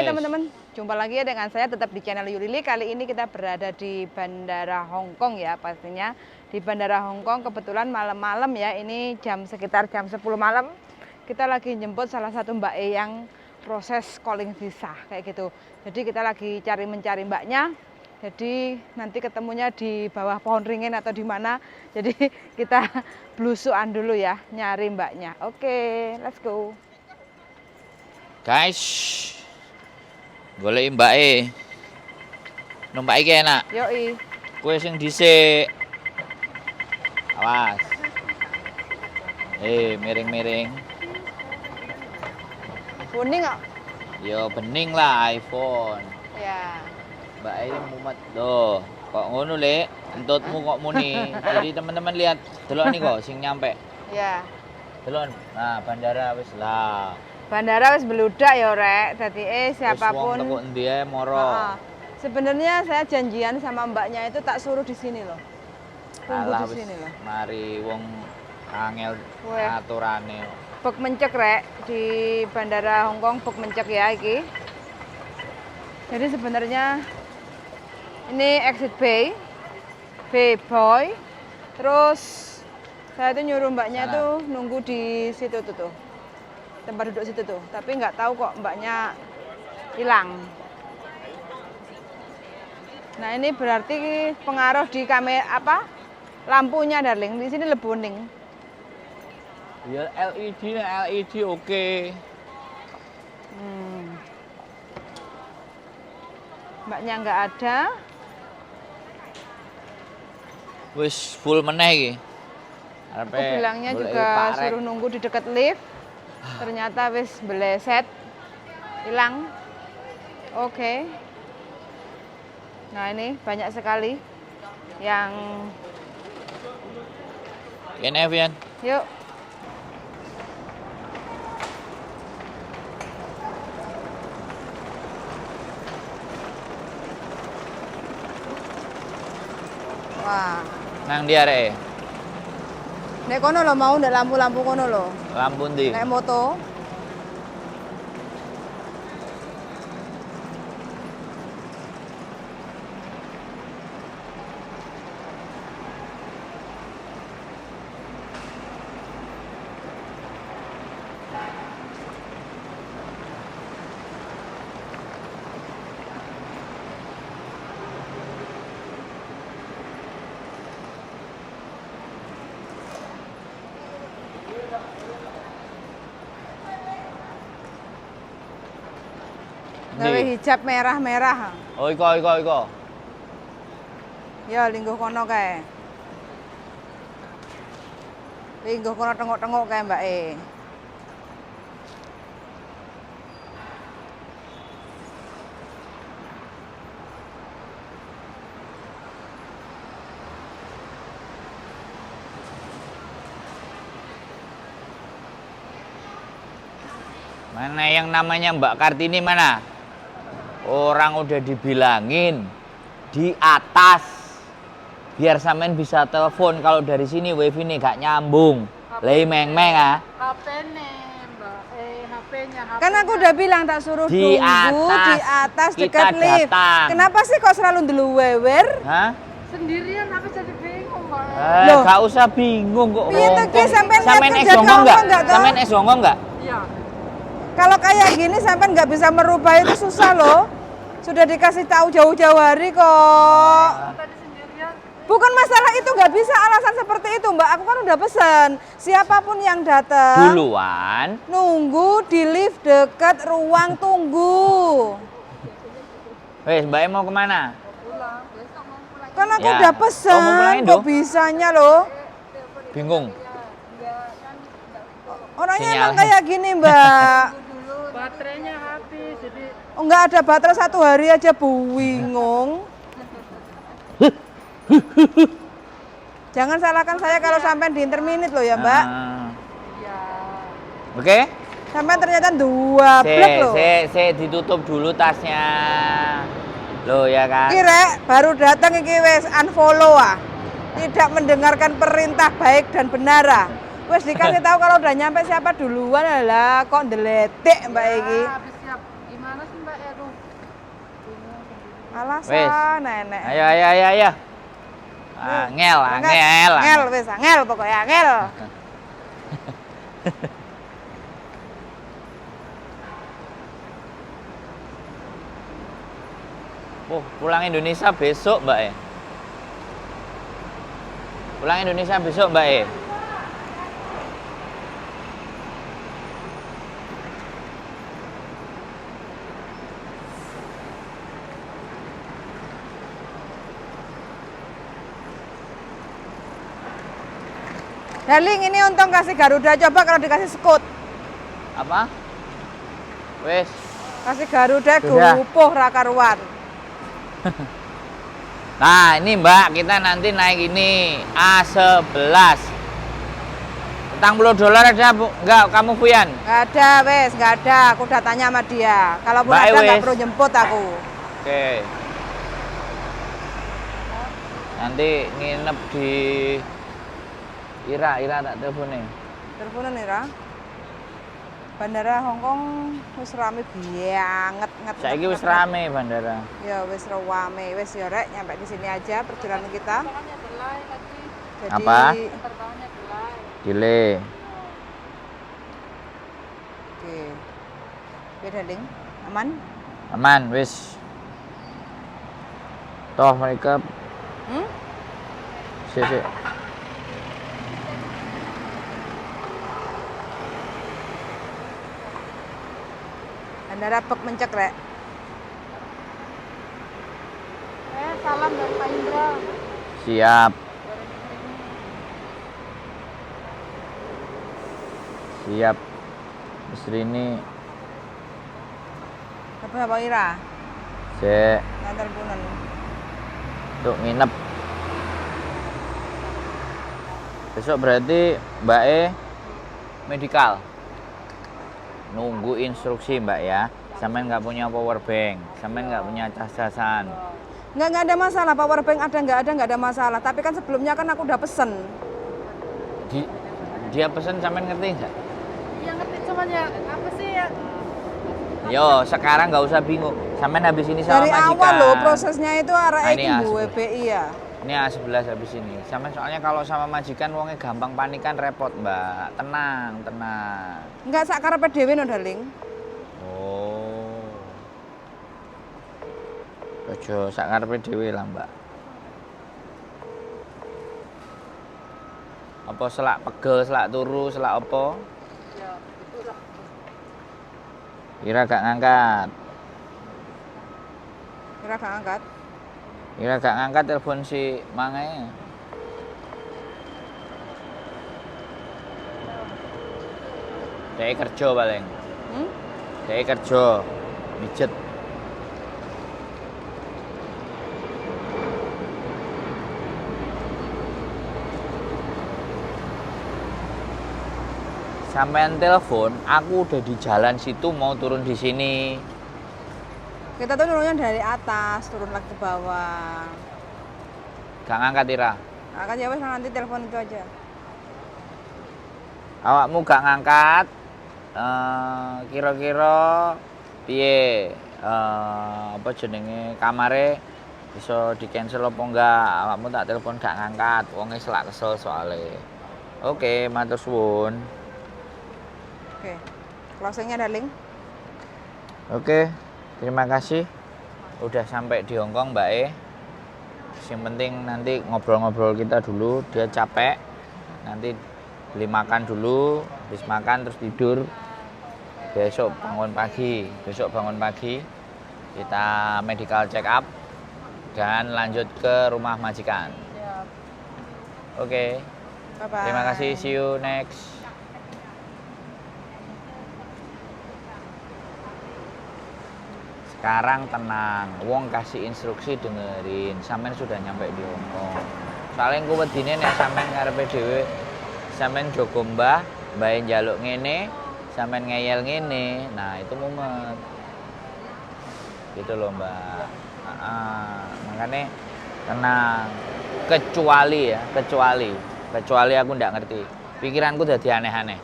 Hai teman-teman, jumpa lagi ya dengan saya tetap di channel Yulili. Kali ini kita berada di Bandara Hongkong ya pastinya. Di Bandara Hongkong kebetulan malam-malam ya, ini sekitar jam 10 malam. Kita lagi jemput salah satu Mbak E yang proses calling visa kayak gitu. Jadi kita lagi mencari mbaknya. Jadi nanti ketemunya di bawah pohon ringin atau di mana. Jadi kita blusukan dulu ya, nyari mbaknya. Oke, let's go. Guys, golek Mbak E. Numpak iki enak. Yoi. Kowe sing dhisik. Awas. Miring-miring. Kuning nggak? Yo bening lah iPhone. Ya. Mbak E mumet. Loh, kok ngono, Lek? Entutmu kok muni. Jadi teman-teman lihat, delok nih kok sing nyampe. Ya. Delok. Nah, bandara wis lah. Bandara wis beludak ya, Rek. Dadi siapapun. Wis wong teko endi ae moro. Sebenarnya saya janjian sama mbaknya itu tak suruh di sini loh. Tunggu Alah, di sini loh. Mari wong angel Weh. aturane. Bek mencek, Rek, di Bandara Hongkong bek mencek ya iki. Jadi sebenarnya ini exit bay, boy. Terus saya tuh nyuruh mbaknya tuh nunggu di situ tuh. Tempat duduk situ tuh. Tapi nggak tahu kok mbaknya hilang. Nah, ini berarti pengaruh di kamera lampunya, darling. Di sini lebih kuning. Ya LED oke. Mbaknya nggak ada. Wis full meneh iki. Aku bilangnya juga suruh nunggu di dekat lift. Ternyata wis beleset. Hilang. Oke. Nah, ini banyak sekali yang Kene Vian. yuk. Wah. Nang ndi areke? Nek kono lo mau ndak lampu-lampu kono lo. Lampu ndi? Nek moto. Gawe hijab merah-merah. Oh, iko. Ya lingguh kono kae. Lingguh kono tengok-tengok kae Mbak E. Mana yang namanya Mbak Kartini mana? Orang udah dibilangin di atas. Biar sampean bisa telepon kalau dari sini wifi nih gak nyambung. Lei meng-meng ah. HP-nya Mbak, HP-nya. Kan aku udah bilang tak suruh Di tunggu atas. di atas Kita dekat lift. datang. Kenapa sih kok selalu ndeluwewer? Hah? Sendirian aku jadi bingung Mbak. Loh, gak usah bingung kok. Piye tuh, Ki? Sampean Sampean lihat es kerja gongo kamu enggak? enggak, toh? Sampean es gongo enggak? Iya. Kalau kayak gini sampean nggak bisa merubah itu susah loh. Sudah dikasih tahu jauh-jauh hari kok. Tadi sendirian. Bukan masalah itu, nggak bisa alasan seperti itu Mbak. Aku kan udah pesen. Siapapun yang datang Duluan. nunggu di lift dekat ruang tunggu. Wes, Mbak E mau kemana? Pulang, besok mau pulang. Kan aku Ya. udah Oh, mau pesen, pulangin kok dong? bisanya loh. Bingung. Orangnya Sinyal. emang kayak gini Mbak. Baterainya habis, jadi Oh, nggak ada baterai 1 hari aja bingung. Jangan salahkan saya kalau sampai di interminute loh ya Mbak. ya. Oke? Sampai ternyata 2 blok loh. Ditutup dulu tasnya. Loh ya kan? Kira baru datang iki wes unfollow ah. Tidak mendengarkan perintah baik dan benar ah. Wes dikasih tahu kalau udah nyampe siapa duluan lah kok ndeletik Mbak iki. Habis siap. Gimana sih Mbak ya? Alasan nenek. Ayo, ayo, ayo, ayo. Angel, angel. Angel wis, angel pokoknya angel. Oh, pulang Indonesia besok, Mbak E. Pulang Indonesia besok, Mbak E. Darling, ini untung kasih Garuda, coba kalau dikasih Scoot. Apa? Wes. Kasih Garuda Sudah. gupuh ra karuan. Nah, ini Mbak, kita nanti naik ini A11. $40 ada Bu? Enggak, kamu Fuyan? Enggak ada, wes, enggak ada. Aku udah tanya sama dia. Kalaupun Mbak, ada enggak wes. perlu jemput aku. Oke. Nanti nginep di Ira tak teleponin. Teleponan nih, Ra. Bandara Hongkong wis rame banget. Saiki wis rame bandara. Ya wis rame, wis ya rek nyampe di sini aja perjalanan kita. Terbangnya delay lagi. Jadi Apa? Terbangnya delay. Delay. Oke. Beda ding. Aman? Aman, wis. Toh mereka Hmm? sik. Bandara Pek Mencek rek. Salam dari Pak Indra. Siap. Siap. Istri ini Apa Pak Ira? sik Nah, teleponan. untuk nginep. Besok berarti Mbak E medikal. Nunggu instruksi Mbak ya. Sampean nggak punya power bank, sampean nggak punya cas-casan. Nggak ada masalah, power bank ada nggak ada masalah. Tapi kan sebelumnya kan aku udah pesen. Dia pesen sampean ngerti nggak? Yang ngerti cuman ya apa sih ya? Yo, sekarang nggak usah bingung. Sampean habis ini sama Dari majikan. awal loh prosesnya itu arah Nah, ini iki Bu asli. WBI ya. Ini A11 habis ini. Sampean soalnya kalau sama majikan wongnya gampang panikan repot, Mbak. Tenang. Nggak sak karepe dhewe no, darling. Oh. Ojo sak karepe dhewe lah, Mbak. Apa selak pegel, selak turu, selak apa? Ya, itulah. Ira gak ngangkat. Kira gak angkat. Ira gak ngangkat telepon si Mangai. Dia kerja paling. Hmm? Dia kerja mijet. Sampean telepon, aku udah di jalan situ mau turun di sini. Kita tuh turunnya dari atas, turun lagi ke bawah. Gak ngangkat Ira. Nah, kan ya wes nanti telepon itu aja. Awakmu gak ngangkat. Kira-kira piye? Apa jenenge kamare bisa di cancel apa enggak? Awakmu tak telepon gak ngangkat. Wonge selak kesel soalnya. Oke, matur suwun. Oke. Closingnya darling. Oke, terima kasih udah sampai di Hongkong Mbak E. Yang penting nanti ngobrol-ngobrol kita dulu, dia capek. Nanti beli makan dulu, habis makan terus tidur. Besok bangun pagi kita medical check up dan lanjut ke rumah majikan. Ya. Oke, Bye-bye. terima kasih, see you next. Sekarang tenang, wong kasih instruksi dengerin. Sampean sudah nyampe di Hongkong. Soalnya engko wedine nek sampean ngarepe dhewe, sampean jogo mbah njaluk ngene, sampean ngeyel ngene. Nah, itu mumet. Gitu loh, Mbak. Makanya tenang. Kecuali aku ndak ngerti. Pikiranku dadi aneh-aneh.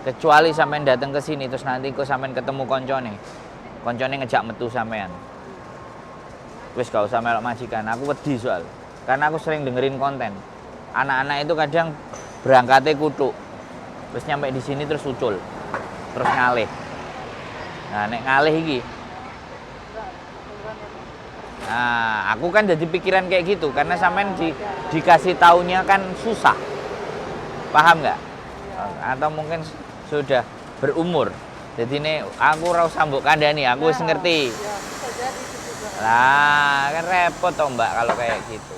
Kecuali sampean datang ke sini terus nanti kok sampean ketemu koncone. koncone ngejak metu sampean. Wis gak usah melok majikan, aku wedi soal. Karena aku sering dengerin konten. Anak-anak itu kadang berangkatnya kutuk. Terus nyampe di sini terus ucul. Terus ngalih. Nah, nek ngalih iki. Nah, aku kan jadi pikiran kayak gitu karena sampean dikasih taunya kan susah. Paham nggak? Atau mungkin sudah berumur. Jadi ini aku ora usah mbok kandhani, aku wis ngerti. Ya, bisa jadi itu juga. Lah, kan repot toh Mbak kalau kayak gitu.